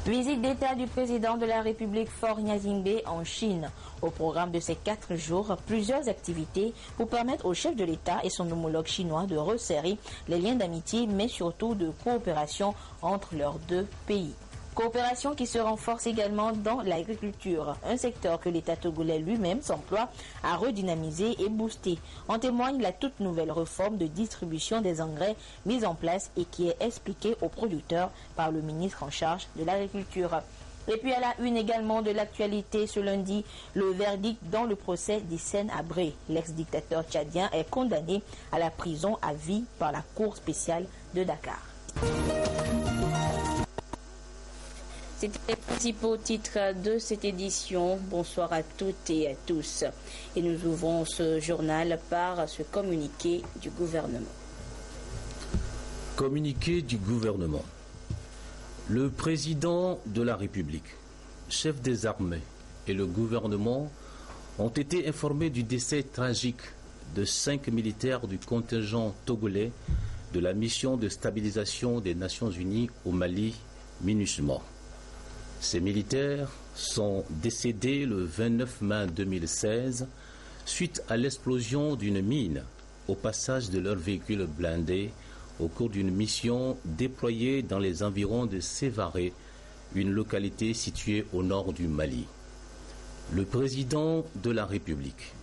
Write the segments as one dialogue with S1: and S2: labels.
S1: Visite d'État du président de la République Faure Gnassingbé en Chine. Au programme de ces 4 jours, plusieurs activités pour permettre au chef de l'État et son homologue chinois de resserrer les liens d'amitié, mais surtout de coopération entre leurs deux pays. Coopération qui se renforce également dans l'agriculture, un secteur que l'État togolais lui-même s'emploie à redynamiser et booster. En témoigne la toute nouvelle réforme de distribution des engrais mise en place et qui est expliquée aux producteurs par le ministre en charge de l'agriculture. Et puis à la une également de l'actualité ce lundi, le verdict dans le procès d'Hissène Habré. L'ex-dictateur tchadien est condamné à la prison à vie par la Cour spéciale de Dakar. C'était les principaux titres de cette édition. Bonsoir à toutes et à tous. Et nous ouvrons ce journal par ce communiqué du gouvernement.
S2: Communiqué du gouvernement. Le président de la République, chef des armées et le gouvernement ont été informés du décès tragique de 5 militaires du contingent togolais de la mission de stabilisation des Nations Unies au Mali, MINUSMA. Ces militaires sont décédés le 29 mai 2016 suite à l'explosion d'une mine au passage de leur véhicule blindé au cours d'une mission déployée dans les environs de Sévaré, une localité située au nord du Mali. Le président de la République,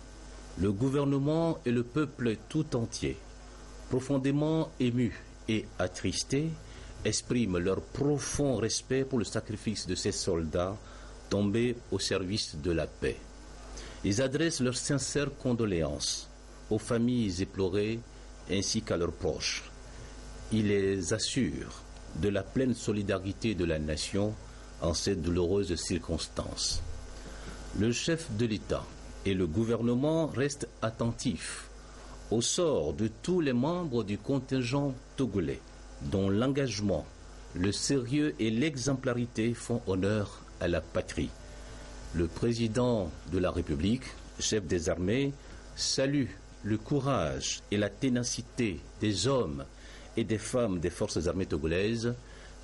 S2: le gouvernement et le peuple tout entier, profondément émus et attristés, expriment leur profond respect pour le sacrifice de ces soldats tombés au service de la paix. Ils adressent leurs sincères condoléances aux familles éplorées ainsi qu'à leurs proches. Ils les assurent de la pleine solidarité de la nation en ces douloureuses circonstances. Le chef de l'État et le gouvernement restent attentifs au sort de tous les membres du contingent togolais, dont l'engagement, le sérieux et l'exemplarité font honneur à la patrie. Le président de la République, chef des armées, salue le courage et la ténacité des hommes et des femmes des forces armées togolaises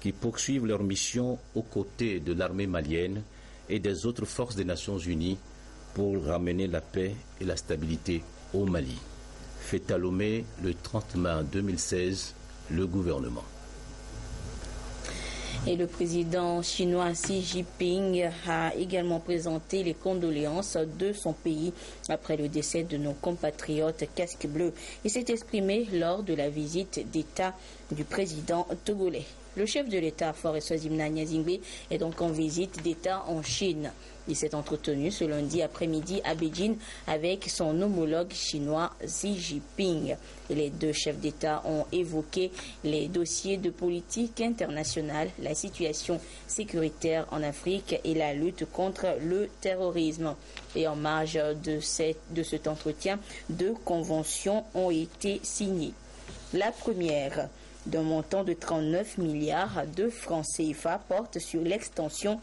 S2: qui poursuivent leur mission aux côtés de l'armée malienne et des autres forces des Nations Unies pour ramener la paix et la stabilité au Mali. Fait à Lomé le 30 mai 2016, le gouvernement.
S1: Et le président chinois Xi Jinping a également présenté les condoléances de son pays après le décès de nos compatriotes casques bleus. Il s'est exprimé lors de la visite d'État du président togolais. Le chef de l'État, Faure Gnassingbé, est donc en visite d'État en Chine. Il s'est entretenu ce lundi après-midi à Beijing avec son homologue chinois Xi Jinping. Et les deux chefs d'État ont évoqué les dossiers de politique internationale, la situation sécuritaire en Afrique et la lutte contre le terrorisme. Et en marge de cet entretien, 2 conventions ont été signées. La première, d'un montant de 39 milliards de francs CFA, porte sur l'extension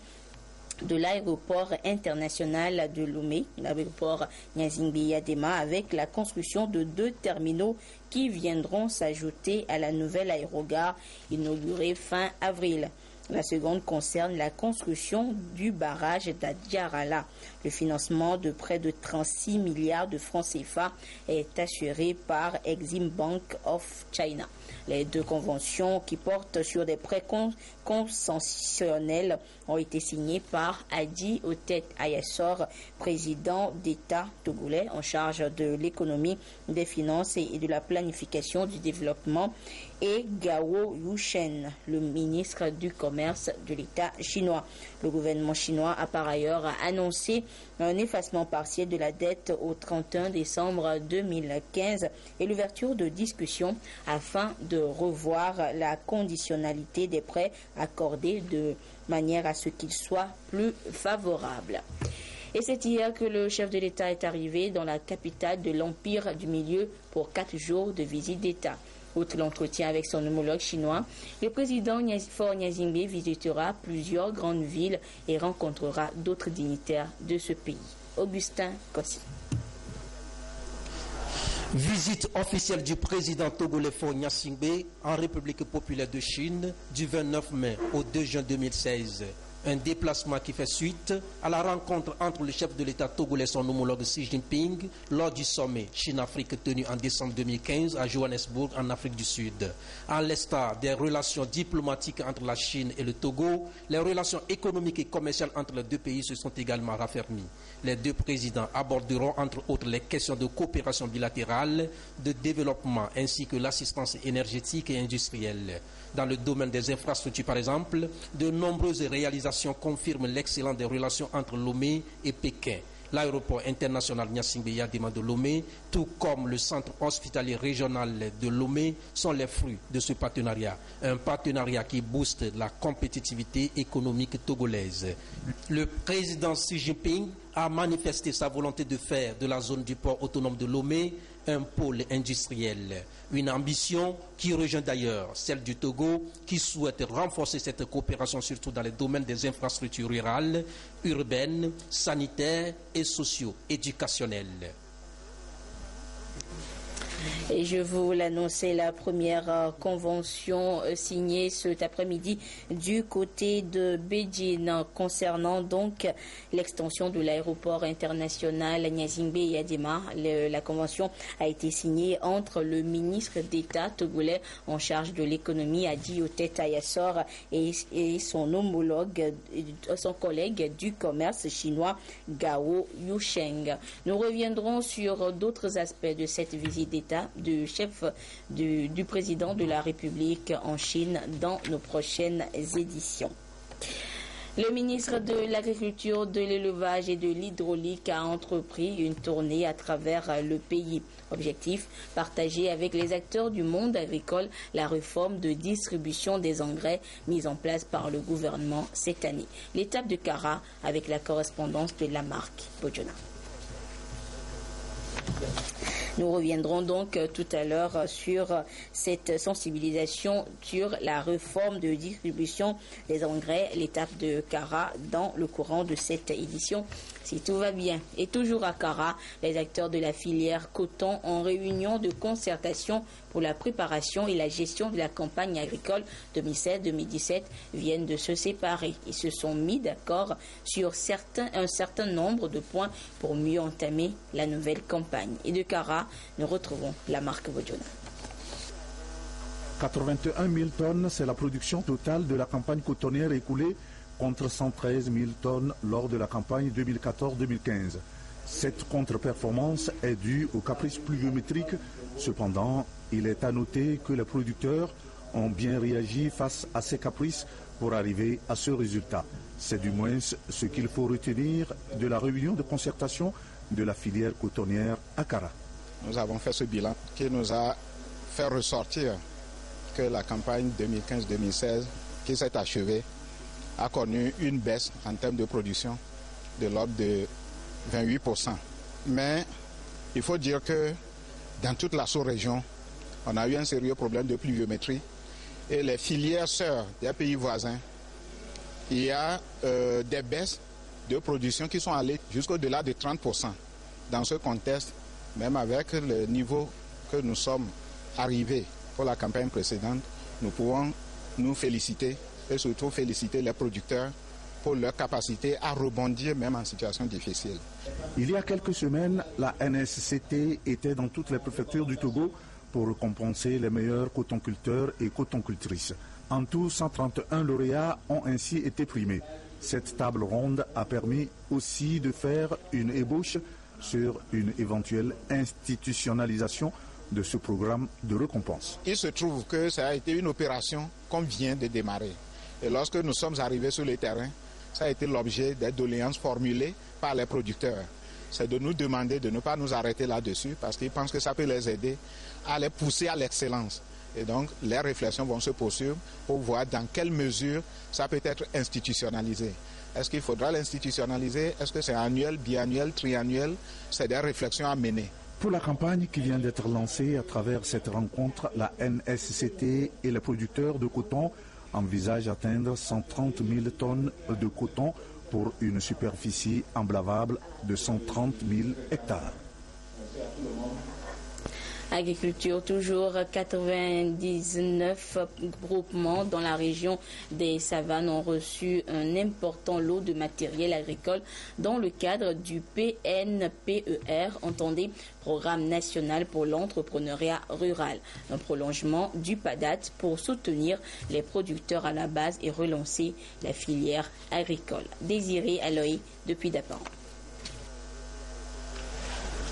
S1: de l'aéroport international de Lomé, l'aéroport Gnassingbé-Yadema, avec la construction de 2 terminaux qui viendront s'ajouter à la nouvelle aérogare inaugurée fin avril. La seconde concerne la construction du barrage d'Adjarala. Le financement de près de 36 milliards de francs CFA est assuré par Exim Bank of China. Les 2 conventions qui portent sur des prêts consensuels ont été signées par Hadi Otet Ayassor, président d'État togolais en charge de l'économie, des finances et de la planification du développement, et Gao Yushen, le ministre du commerce de l'État chinois. Le gouvernement chinois a par ailleurs annoncé un effacement partiel de la dette au 31 décembre 2015 et l'ouverture de discussions afin de revoir la conditionnalité des prêts accordés de manière à ce qu'ils soient plus favorables. Et c'est hier que le chef de l'État est arrivé dans la capitale de l'Empire du Milieu pour 4 jours de visite d'État. Outre l'entretien avec son homologue chinois, le président Faure Gnassingbé visitera plusieurs grandes villes et rencontrera d'autres dignitaires de ce pays. Augustin Kossi.
S3: Visite officielle du président togolais Faure Gnassingbé en République populaire de Chine du 29 mai au 2 juin 2016. Un déplacement qui fait suite à la rencontre entre le chef de l'État togolais et son homologue Xi Jinping lors du sommet Chine-Afrique tenu en décembre 2015 à Johannesburg en Afrique du Sud. En l'instar des relations diplomatiques entre la Chine et le Togo, les relations économiques et commerciales entre les deux pays se sont également raffermies. Les deux présidents aborderont entre autres les questions de coopération bilatérale, de développement ainsi que l'assistance énergétique et industrielle. Dans le domaine des infrastructures, par exemple, de nombreuses réalisations confirment l'excellence des relations entre Lomé et Pékin. L'aéroport international Gnassingbé Yadema de Lomé, tout comme le centre hospitalier régional de Lomé, sont les fruits de ce partenariat. Un partenariat qui booste la compétitivité économique togolaise. Le président Xi Jinping a manifesté sa volonté de faire de la zone du port autonome de Lomé un pôle industriel. Une ambition qui rejoint d'ailleurs celle du Togo, qui souhaite renforcer cette coopération surtout dans les domaines des infrastructures rurales, urbaines, sanitaires et socio-éducationnelles.
S1: Et je vous l'annonçais, la première convention signée cet après-midi du côté de Beijing concernant donc l'extension de l'aéroport international Gnassingbé Yadema. La convention a été signée entre le ministre d'État togolais en charge de l'économie Adi Otet Ayassor et son homologue, son collègue du commerce chinois Gao Yusheng. Nous reviendrons sur d'autres aspects de cette visite d'État du chef du président de la République en Chine dans nos prochaines éditions. Le ministre de l'Agriculture, de l'Élevage et de l'Hydraulique a entrepris une tournée à travers le pays. Objectif, partager avec les acteurs du monde agricole la réforme de distribution des engrais mise en place par le gouvernement cette année. L'étape de Kara avec la correspondance de Lamarck Bodjona. Nous reviendrons donc tout à l'heure sur cette sensibilisation sur la réforme de distribution des engrais, l'étape de Kara dans le courant de cette édition. Si tout va bien. Et toujours à Kara, les acteurs de la filière coton en réunion de concertation pour la préparation et la gestion de la campagne agricole 2016-2017 viennent de se séparer. Ils se sont mis d'accord sur un certain nombre de points pour mieux entamer la nouvelle campagne. Et de Kara, nous retrouvons Lamarck Bodjona.
S4: 81 000 tonnes, c'est la production totale de la campagne cotonnière écoulée contre 113 000 tonnes lors de la campagne 2014-2015. Cette contre-performance est due aux caprices pluviométriques. Cependant, il est à noter que les producteurs ont bien réagi face à ces caprices pour arriver à ce résultat. C'est du moins ce qu'il faut retenir de la réunion de concertation de la filière cotonnière à Kara.
S5: Nous avons fait ce bilan qui nous a fait ressortir que la campagne 2015-2016 qui s'est achevée a connu une baisse en termes de production de l'ordre de 28%. Mais il faut dire que dans toute la sous-région, on a eu un sérieux problème de pluviométrie et les filières sœurs des pays voisins, il y a des baisses de production qui sont allées jusqu'au-delà de 30%. Dans ce contexte, même avec le niveau que nous sommes arrivés pour la campagne précédente, nous pouvons nous féliciter et surtout féliciter les producteurs pour leur capacité à rebondir même en situation difficile.
S4: Il y a quelques semaines, la NSCT était dans toutes les préfectures du Togo pour récompenser les meilleurs cotonculteurs et cotoncultrices. En tout, 131 lauréats ont ainsi été primés. Cette table ronde a permis aussi de faire une ébauche sur une éventuelle institutionnalisation de ce programme de récompense.
S5: Il se trouve que ça a été une opération qu'on vient de démarrer. Et lorsque nous sommes arrivés sur le terrain, ça a été l'objet des doléances formulées par les producteurs. C'est de nous demander de ne pas nous arrêter là-dessus parce qu'ils pensent que ça peut les aider à les pousser à l'excellence. Et donc, les réflexions vont se poursuivre pour voir dans quelle mesure ça peut être institutionnalisé. Est-ce qu'il faudra l'institutionnaliser? Est-ce que c'est annuel, biannuel, triannuel? C'est des réflexions à mener.
S4: Pour la campagne qui vient d'être lancée à travers cette rencontre, la NSCT et les producteurs de coton envisagent d'atteindre 130 000 tonnes de coton pour une superficie emblavable de 130 000 hectares.
S1: Agriculture toujours, 99 groupements dans la région des Savanes ont reçu un important lot de matériel agricole dans le cadre du PNPER, entendez Programme national pour l'entrepreneuriat rural, un prolongement du PADAT pour soutenir les producteurs à la base et relancer la filière agricole. Désiré Aloï depuis Dapan.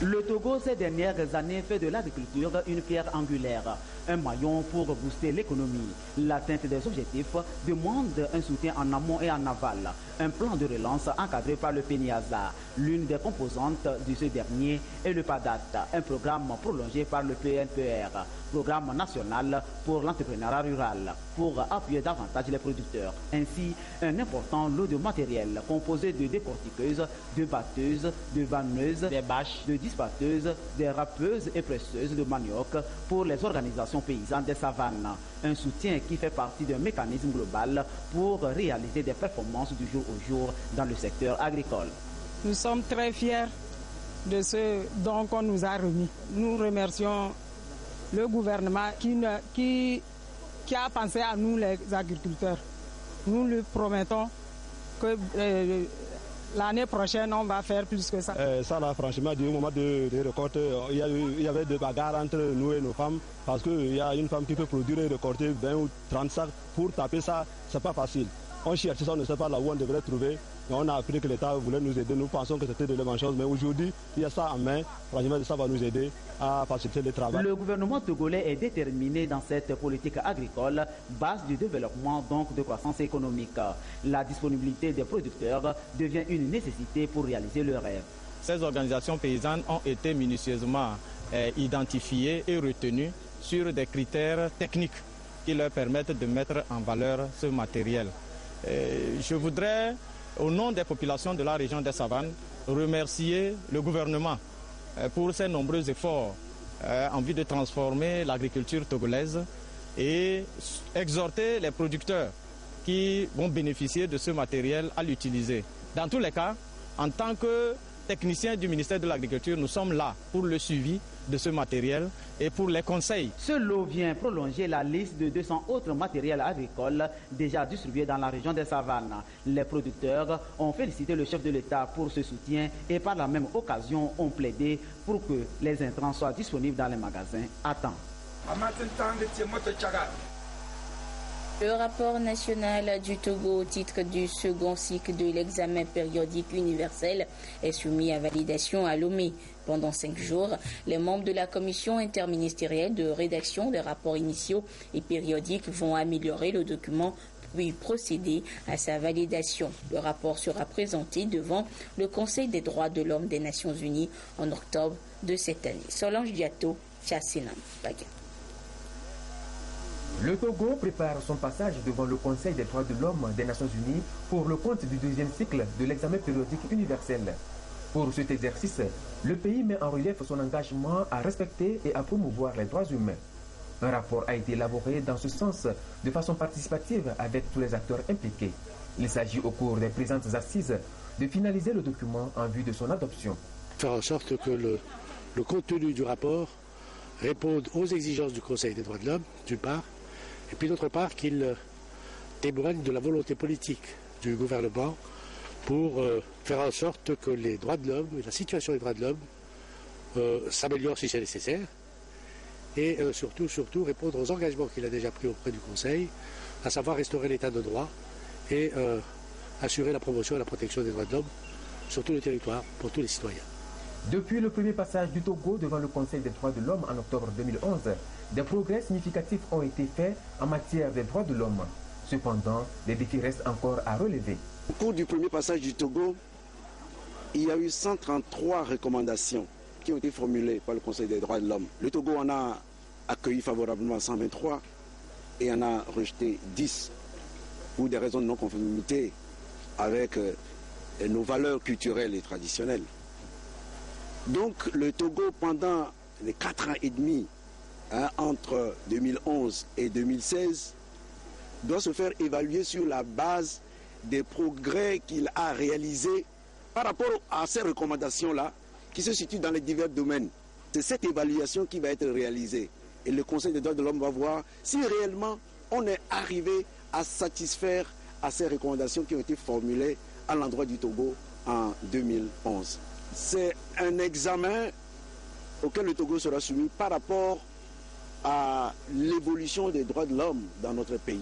S6: Le Togo, ces dernières années, fait de l'agriculture une pierre angulaire, un maillon pour booster l'économie. L'atteinte des objectifs demande un soutien en amont et en aval, un plan de relance encadré par le PNIASA. L'une des composantes de ce dernier est le PADAT, un programme prolongé par le PNPER, programme national pour l'entrepreneuriat rural, pour appuyer davantage les producteurs. Ainsi, un important lot de matériel composé de décortiqueuses, de batteuses, de vanneuses, des bâches, de disbatteuses, des râpeuses et presseuses de manioc pour les organisations paysannes des savanes. Un soutien qui fait partie d'un mécanisme global pour réaliser des performances du jour au jour dans le secteur agricole.
S7: Nous sommes très fiers de ce don qu'on nous a remis. Nous remercions le gouvernement qui a pensé à nous les agriculteurs. Nous lui promettons que l'année prochaine, on va faire plus que ça.
S8: Ça là, franchement, du moment de récolte, il y avait des bagarres entre nous et nos femmes parce qu'il y a une femme qui peut produire et récolter 20 ou 30 sacs. Pour taper ça, c'est pas facile. On cherche ça, on ne sait pas là où on devrait trouver. On a appris que l'État voulait nous aider. Nous pensons que c'était de la bonne chose. Mais aujourd'hui, il y a ça en main. Franchement, ça va nous aider à faciliter le travail.
S6: Le gouvernement togolais est déterminé dans cette politique agricole, base du développement, donc de croissance économique. La disponibilité des producteurs devient une nécessité pour réaliser le rêve.
S9: Ces organisations paysannes ont été minutieusement identifiées et retenues sur des critères techniques qui leur permettent de mettre en valeur ce matériel. Je voudrais, au nom des populations de la région des Savanes, remercier le gouvernement pour ses nombreux efforts en vue de transformer l'agriculture togolaise et exhorter les producteurs qui vont bénéficier de ce matériel à l'utiliser. Dans tous les cas, en tant que techniciens du ministère de l'Agriculture, nous sommes là pour le suivi de ce matériel et pour les conseils.
S6: Ce lot vient prolonger la liste de 200 autres matériels agricoles déjà distribués dans la région des Savanes. Les producteurs ont félicité le chef de l'État pour ce soutien et par la même occasion ont plaidé pour que les intrants soient disponibles dans les magasins à temps.
S1: Le rapport national du Togo au titre du second cycle de l'examen périodique universel est soumis à validation à Lomé. Pendant 5 jours, les membres de la commission interministérielle de rédaction des rapports initiaux et périodiques vont améliorer le document puis procéder à sa validation. Le rapport sera présenté devant le Conseil des droits de l'homme des Nations Unies en octobre de cette année. Solange Diato, Chassilam, Baga.
S10: Le Togo prépare son passage devant le Conseil des droits de l'homme des Nations Unies pour le compte du deuxième cycle de l'examen périodique universel. Pour cet exercice, le pays met en relief son engagement à respecter et à promouvoir les droits humains. Un rapport a été élaboré dans ce sens de façon participative avec tous les acteurs impliqués. Il s'agit au cours des présentes assises de finaliser le document en vue de son adoption.
S11: Faire en sorte que le contenu du rapport réponde aux exigences du Conseil des droits de l'homme, d'une part, et puis d'autre part qu'il témoigne de la volonté politique du gouvernement pour faire en sorte que les droits de l'homme, la situation des droits de l'homme s'améliore si c'est nécessaire et surtout répondre aux engagements qu'il a déjà pris auprès du Conseil, à savoir restaurer l'état de droit et assurer la promotion et la protection des droits de l'homme sur tout le territoire pour tous les citoyens.
S10: Depuis le premier passage du Togo devant le Conseil des droits de l'homme en octobre 2011, des progrès significatifs ont été faits en matière des droits de l'homme. Cependant, des défis restent encore à relever.
S12: Au cours du premier passage du Togo, il y a eu 133 recommandations qui ont été formulées par le Conseil des droits de l'homme. Le Togo en a accueilli favorablement 123 et en a rejeté 10 pour des raisons de non-conformité avec nos valeurs culturelles et traditionnelles. Donc le Togo, pendant les 4 ans et demi, entre 2011 et 2016, doit se faire évaluer sur la base des progrès qu'il a réalisés par rapport à ces recommandations-là, qui se situent dans les divers domaines C'est cette évaluation qui va être réalisée. Et le Conseil des droits de l'homme va voir si réellement on est arrivé à satisfaire à ces recommandations qui ont été formulées à l'endroit du Togo en 2011. C'est un examen auquel le Togo sera soumis par rapport à l'évolution des droits de l'homme dans notre pays.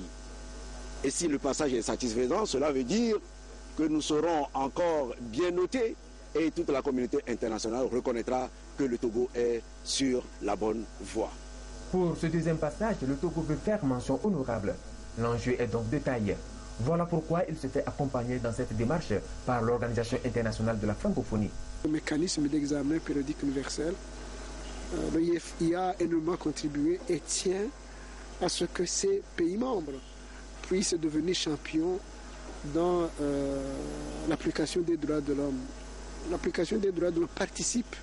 S12: Et si le passage est satisfaisant, cela veut dire que nous serons encore bien notés et toute la communauté internationale reconnaîtra que le Togo est sur la bonne voie.
S10: Pour ce deuxième passage, le Togo veut faire mention honorable. L'enjeu est donc de taille. Voilà pourquoi il se fait accompagner dans cette démarche par l'Organisation internationale de la francophonie.
S13: Le mécanisme d'examen périodique universel, le IFI a énormément contribué et tient à ce que ces pays membres puissent devenir champions dans l'application des droits de l'homme. L'application des droits de l'homme participe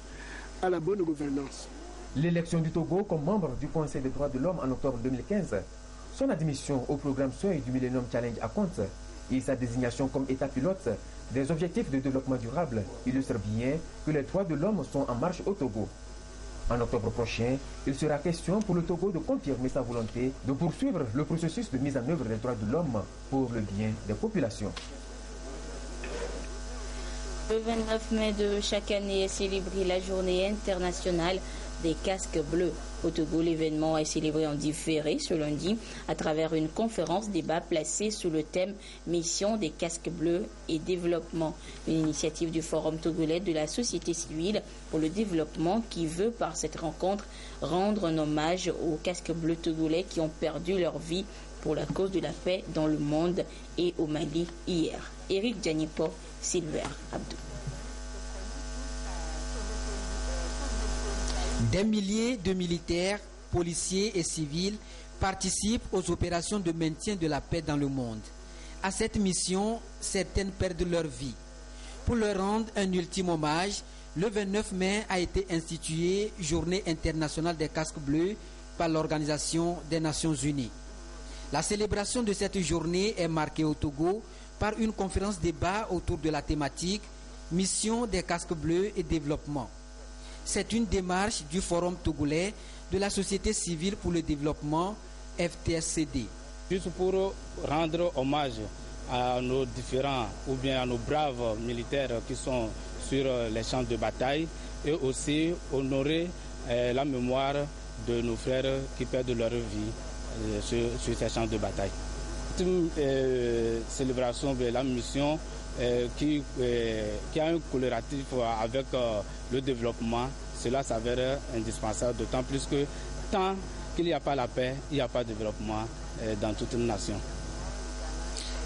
S13: à la bonne gouvernance.
S10: L'élection du Togo comme membre du Conseil des droits de l'homme en octobre 2015, son admission au programme Seuil du Millennium Challenge à compte et sa désignation comme État pilote des objectifs de développement durable illustrent bien que les droits de l'homme sont en marche au Togo. En octobre prochain, il sera question pour le Togo de confirmer sa volonté de poursuivre le processus de mise en œuvre des droits de l'homme pour le bien des populations.
S1: Le 29 mai de chaque année est célébrée la journée internationale des casques bleus. Au Togo, l'événement est célébré en différé ce lundi à travers une conférence débat placée sous le thème Mission des casques bleus et développement. Une initiative du Forum togolais de la société civile pour le développement qui veut par cette rencontre rendre un hommage aux casques bleus togolais qui ont perdu leur vie pour la cause de la paix dans le monde et au Mali hier. Eric Djanipo, Silver Abdou.
S14: Des milliers de militaires, policiers et civils participent aux opérations de maintien de la paix dans le monde. À cette mission, certaines perdent leur vie. Pour leur rendre un ultime hommage, le 29 mai a été instituée Journée internationale des casques bleus par l'Organisation des Nations Unies. La célébration de cette journée est marquée au Togo par une conférence débat autour de la thématique Mission des casques bleus et développement. C'est une démarche du Forum togolais de la société civile pour le développement, FTSCD.
S15: Juste pour rendre hommage à nos différents ou bien à nos braves militaires qui sont sur les champs de bataille et aussi honorer la mémoire de nos frères qui perdent leur vie sur ces champs de bataille. C'est une célébration de la mission qui a un corrélatif avec le développement. Cela s'avère indispensable, d'autant plus que tant qu'il n'y a pas la paix, il n'y a pas de développement dans toute une nation.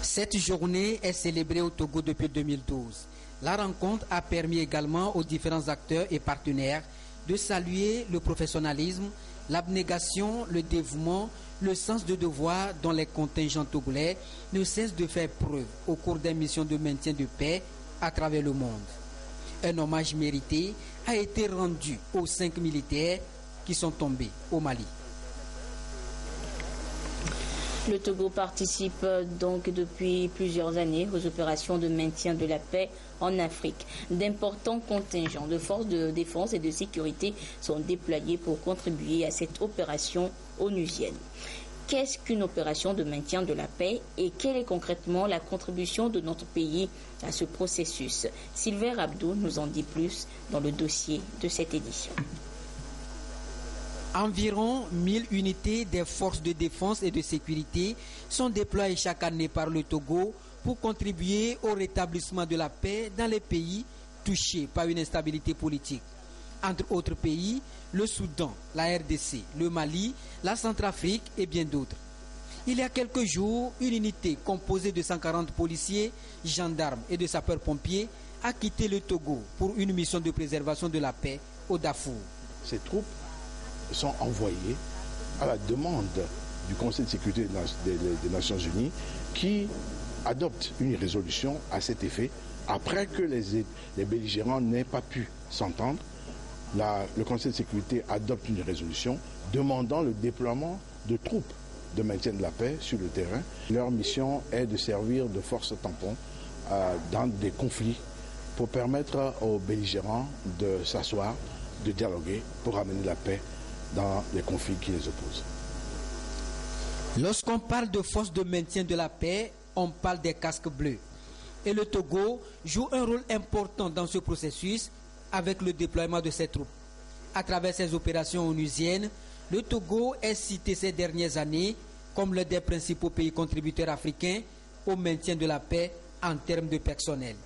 S14: Cette journée est célébrée au Togo depuis 2012. La rencontre a permis également aux différents acteurs et partenaires de saluer le professionnalisme, l'abnégation, le dévouement, le sens de devoir dont les contingents togolais ne cessent de faire preuve au cours des missions de maintien de paix à travers le monde. Un hommage mérité a été rendu aux 5 militaires qui sont tombés au Mali.
S1: Le Togo participe donc depuis plusieurs années aux opérations de maintien de la paix en Afrique. D'importants contingents de forces de défense et de sécurité sont déployés pour contribuer à cette opération onusienne. Qu'est-ce qu'une opération de maintien de la paix et quelle est concrètement la contribution de notre pays à ce processus? Silver Abdou nous en dit plus dans le dossier de cette édition.
S14: Environ 1000 unités des forces de défense et de sécurité sont déployées chaque année par le Togo pour contribuer au rétablissement de la paix dans les pays touchés par une instabilité politique. Entre autres pays, le Soudan, la RDC, le Mali, la Centrafrique et bien d'autres. Il y a quelques jours, une unité composée de 140 policiers, gendarmes et de sapeurs-pompiers a quitté le Togo pour une mission de préservation de la paix au Darfour.
S16: Ces troupes sont envoyées à la demande du Conseil de sécurité des Nations Unies qui adopte une résolution à cet effet après que les belligérants n'aient pas pu s'entendre. Le Conseil de sécurité adopte une résolution demandant le déploiement de troupes de maintien de la paix sur le terrain. Leur mission est de servir de force tampon dans des conflits pour permettre aux belligérants de s'asseoir de dialoguer pour amener la paix dans les conflits qui les opposent.
S14: Lorsqu'on parle de forces de maintien de la paix, on parle des casques bleus. Et le Togo joue un rôle important dans ce processus avec le déploiement de ses troupes. À travers ses opérations onusiennes, le Togo est cité ces dernières années comme l'un des principaux pays contributeurs africains au maintien de la paix en termes de personnel.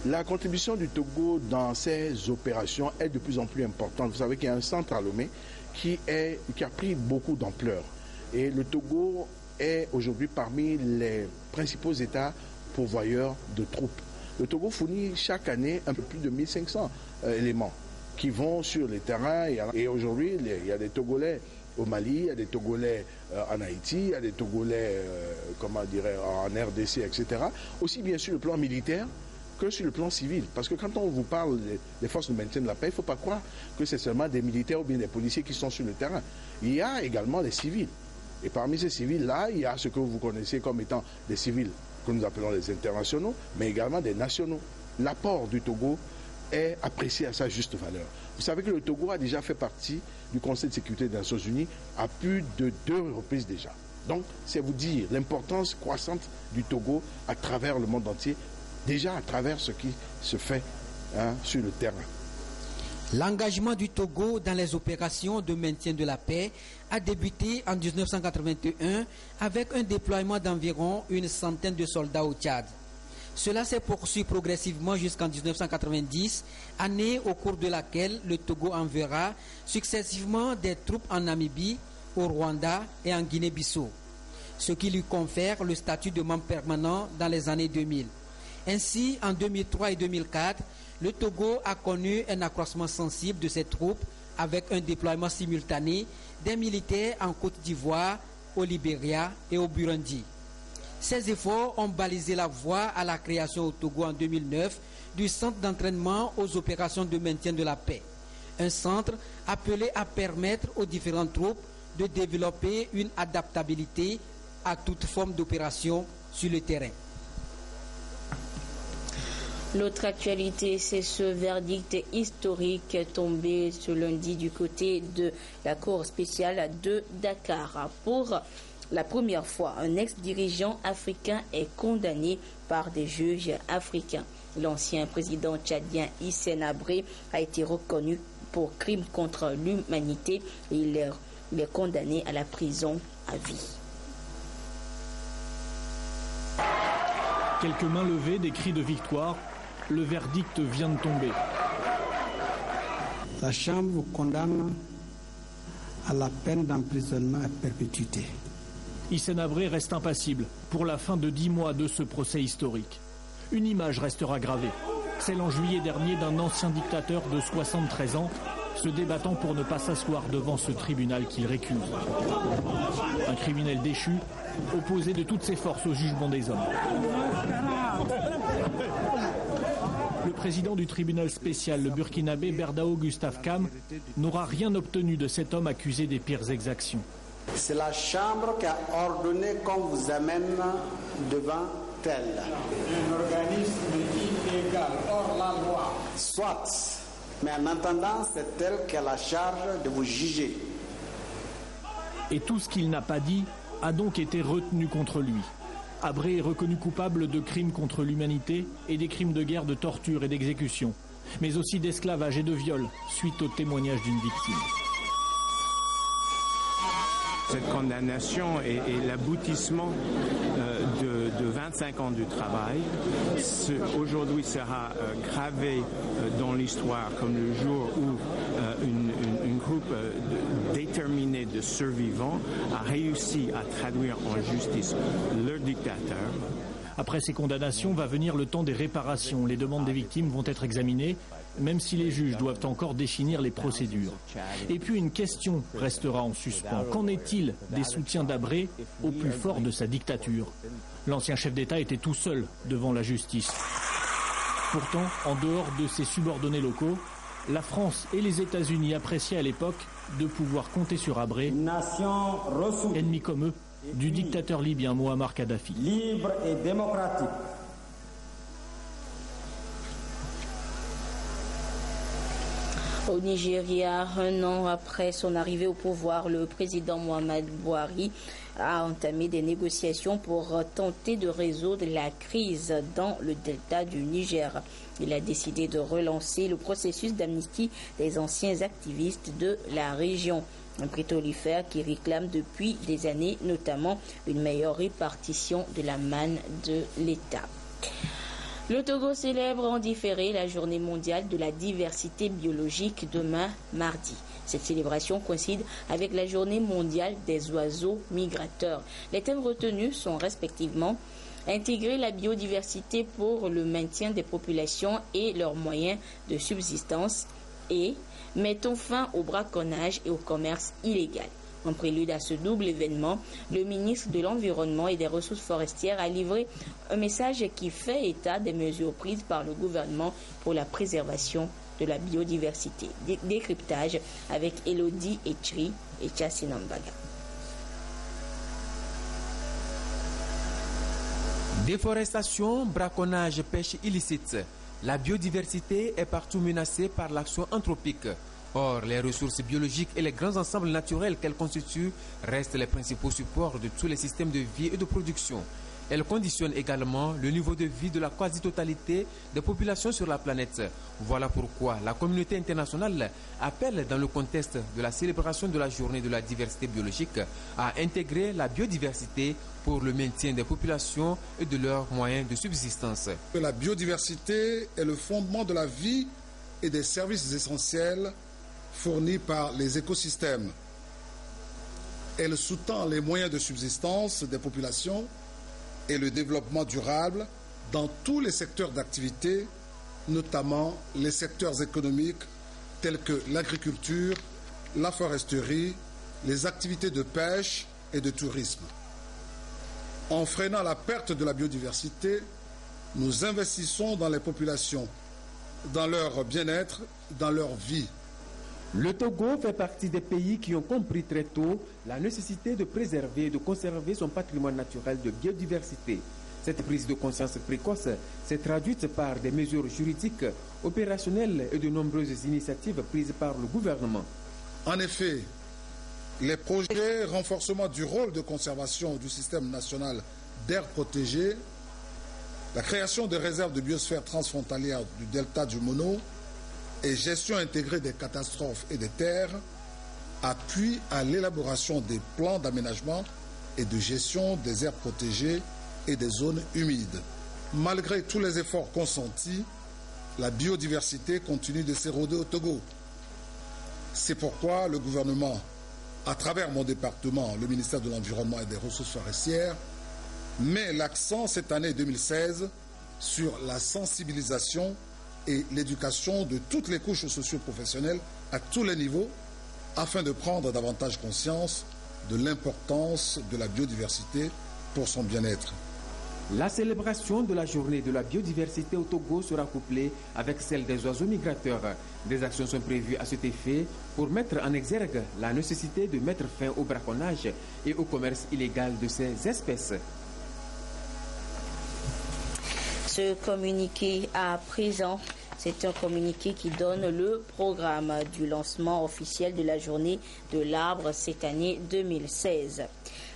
S16: La contribution du Togo dans ces opérations est de plus en plus importante. Vous savez qu'il y a un centre à Lomé qui a pris beaucoup d'ampleur. Et le Togo est aujourd'hui parmi les principaux États pourvoyeurs de troupes. Le Togo fournit chaque année un peu plus de 1500 éléments qui vont sur les terrains. Et aujourd'hui, il y a des Togolais au Mali, il y a des Togolais en Haïti, il y a des Togolais en RDC, etc. Aussi bien sur le plan militaire que sur le plan civil. Parce que quand on vous parle des forces de maintien de la paix, il ne faut pas croire que c'est seulement des militaires ou bien des policiers qui sont sur le terrain. Il y a également des civils. Et parmi ces civils-là, il y a ce que vous connaissez comme étant des civils que nous appelons les internationaux, mais également des nationaux. L'apport du Togo est apprécié à sa juste valeur. Vous savez que le Togo a déjà fait partie du Conseil de sécurité des Nations Unies à plus de 2 reprises déjà. Donc, c'est vous dire l'importance croissante du Togo à travers le monde entier, déjà à travers ce qui se fait sur le terrain.
S14: L'engagement du Togo dans les opérations de maintien de la paix a débuté en 1981 avec un déploiement d'environ une centaine de soldats au Tchad. Cela s'est poursuivi progressivement jusqu'en 1990, année au cours de laquelle le Togo enverra successivement des troupes en Namibie, au Rwanda et en Guinée-Bissau, ce qui lui confère le statut de membre permanent dans les années 2000. Ainsi, en 2003 et 2004, le Togo a connu un accroissement sensible de ses troupes avec un déploiement simultané des militaires en Côte d'Ivoire, au Libéria et au Burundi. Ces efforts ont balisé la voie à la création au Togo en 2009 du centre d'entraînement aux opérations de maintien de la paix. Un centre appelé à permettre aux différentes troupes de développer une adaptabilité à toute forme d'opération sur le terrain.
S1: L'autre actualité, c'est ce verdict historique tombé ce lundi du côté de la Cour spéciale de Dakar. Pour la première fois, un ex-dirigeant africain est condamné par des juges africains. L'ancien président tchadien Hissène Habré a été reconnu pour crime contre l'humanité et il est condamné à la prison à vie.
S17: Quelques mains levées, des cris de victoire. Le verdict vient de tomber.
S18: La Chambre vous condamne à la peine d'emprisonnement à perpétuité.
S17: Hissène Habré reste impassible pour la fin de 10 mois de ce procès historique. Une image restera gravée, celle en juillet dernier d'un ancien dictateur de 73 ans se débattant pour ne pas s'asseoir devant ce tribunal qu'il récuse. Un criminel déchu, opposé de toutes ses forces au jugement des hommes. Le président du tribunal spécial, le burkinabé Berdao Gustave Kam, n'aura rien obtenu de cet homme accusé des pires exactions.
S19: C'est la Chambre qui a ordonné qu'on vous amène devant tel. Un organisme illégal, hors la loi. Soit, mais en attendant, c'est elle qui a la charge de vous juger.
S17: Et tout ce qu'il n'a pas dit a donc été retenu contre lui. Habré est reconnu coupable de crimes contre l'humanité et des crimes de guerre, de torture et d'exécution, mais aussi d'esclavage et de viol suite au témoignage d'une victime.
S20: Cette condamnation est l'aboutissement de 25 ans de travail. Aujourd'hui sera gravé dans l'histoire comme le jour où un groupe déterminé de survivants a réussi à traduire en justice leur dictateur.
S17: Après ces condamnations va venir le temps des réparations. Les demandes des victimes vont être examinées, même si les juges doivent encore définir les procédures. Et puis une question restera en suspens. Qu'en est-il des soutiens d'Habré au plus fort de sa dictature? L'ancien chef d'État était tout seul devant la justice. Pourtant, en dehors de ses subordonnés locaux, la France et les États-Unis appréciaient à l'époque de pouvoir compter sur Habré, ennemi comme eux du dictateur libyen Mouammar Kadhafi.
S19: Libre et démocratique.
S1: Au Nigeria, un an après son arrivée au pouvoir, le président Mohamed Buhari a entamé des négociations pour tenter de résoudre la crise dans le delta du Niger. Il a décidé de relancer le processus d'amnistie des anciens activistes de la région. Un pétrolifère qui réclame depuis des années notamment une meilleure répartition de la manne de l'État. Le Togo célèbre en différé la journée mondiale de la diversité biologique demain mardi. Cette célébration coïncide avec la journée mondiale des oiseaux migrateurs. Les thèmes retenus sont respectivement intégrer la biodiversité pour le maintien des populations et leurs moyens de subsistance et mettons fin au braconnage et au commerce illégal. En prélude à ce double événement, le ministre de l'Environnement et des Ressources forestières a livré un message qui fait état des mesures prises par le gouvernement pour la préservation de la biodiversité. Décryptage avec Elodie Etchri et Tchassinambaga.
S10: Déforestation, braconnage, pêche illicite. La biodiversité est partout menacée par l'action anthropique. Or, les ressources biologiques et les grands ensembles naturels qu'elles constituent restent les principaux supports de tous les systèmes de vie et de production. Elles conditionnent également le niveau de vie de la quasi-totalité des populations sur la planète. Voilà pourquoi la communauté internationale appelle, dans le contexte de la célébration de la journée de la diversité biologique, à intégrer la biodiversité pour le maintien des populations et de leurs moyens de subsistance.
S21: La biodiversité est le fondement de la vie et des services essentiels fournis par les écosystèmes. Elle sous-tend les moyens de subsistance des populations et le développement durable dans tous les secteurs d'activité, notamment les secteurs économiques tels que l'agriculture, la foresterie, les activités de pêche et de tourisme. En freinant la perte de la biodiversité, nous investissons dans les populations, dans leur bien-être, dans leur vie.
S10: Le Togo fait partie des pays qui ont compris très tôt la nécessité de préserver et de conserver son patrimoine naturel de biodiversité. Cette prise de conscience précoce s'est traduite par des mesures juridiques, opérationnelles et de nombreuses initiatives prises par le gouvernement.
S21: En effet, les projets renforcement du rôle de conservation du système national d'aires protégées, la création de réserves de biosphère transfrontalières du delta du Mono et gestion intégrée des catastrophes et des terres appuient à l'élaboration des plans d'aménagement et de gestion des aires protégées et des zones humides. Malgré tous les efforts consentis, la biodiversité continue de s'éroder au Togo. C'est pourquoi le gouvernement, à travers mon département, le ministère de l'Environnement et des Ressources forestières, met l'accent cette année 2016 sur la sensibilisation et l'éducation de toutes les couches socio-professionnelles à tous les niveaux afin de prendre davantage conscience de l'importance de la biodiversité pour son bien-être.
S10: La célébration de la journée de la biodiversité au Togo sera couplée avec celle des oiseaux migrateurs. Des actions sont prévues à cet effet pour mettre en exergue la nécessité de mettre fin au braconnage et au commerce illégal de ces espèces.
S1: Ce communiqué à présent, c'est un communiqué qui donne le programme du lancement officiel de la journée de l'arbre cette année 2016.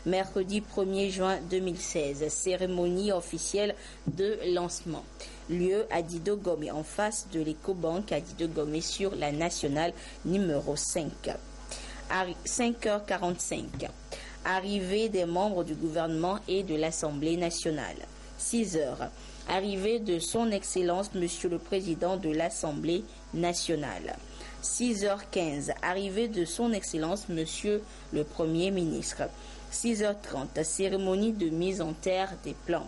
S1: Mercredi 1er juin 2016, cérémonie officielle de lancement. Lieu à Dido Gomé, en face de l'écobanque à Dido Gomé sur la nationale numéro 5. 5h45. Arrivée des membres du gouvernement et de l'Assemblée nationale. 6h. Arrivée de son Excellence Monsieur le Président de l'Assemblée nationale. 6h15. Arrivée de son Excellence Monsieur le Premier ministre. 6h30. Cérémonie de mise en terre des plans.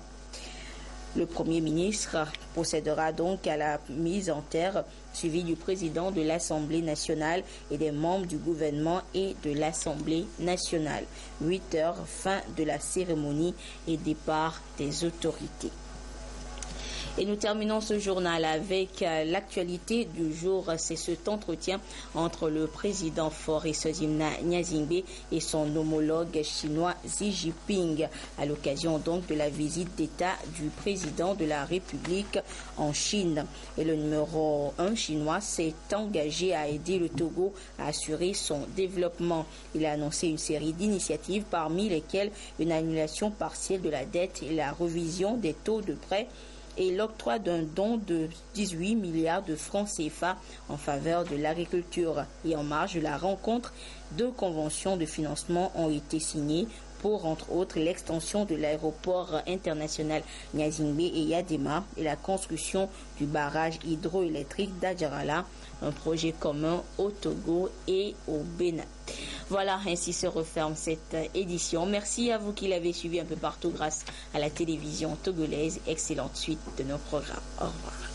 S1: Le Premier ministre procédera donc à la mise en terre, suivi du Président de l'Assemblée nationale et des membres du gouvernement et de l'Assemblée nationale. 8h. Fin de la cérémonie et départ des autorités. Et nous terminons ce journal avec l'actualité du jour. C'est cet entretien entre le président Faure Gnassingbé et son homologue chinois Xi Jinping à l'occasion donc de la visite d'État du président de la République en Chine. Et le numéro 1 chinois s'est engagé à aider le Togo à assurer son développement. Il a annoncé une série d'initiatives parmi lesquelles une annulation partielle de la dette et la révision des taux de prêt et l'octroi d'un don de 18 milliards de francs CFA en faveur de l'agriculture. Et en marge de la rencontre, 2 conventions de financement ont été signées pour, entre autres, l'extension de l'aéroport international Gnassingbé et Yadema et la construction du barrage hydroélectrique d'Adjarala, un projet commun au Togo et au Bénin. Voilà, ainsi se referme cette édition. Merci à vous qui l'avez suivi un peu partout grâce à la télévision togolaise. Excellente suite de nos programmes. Au revoir.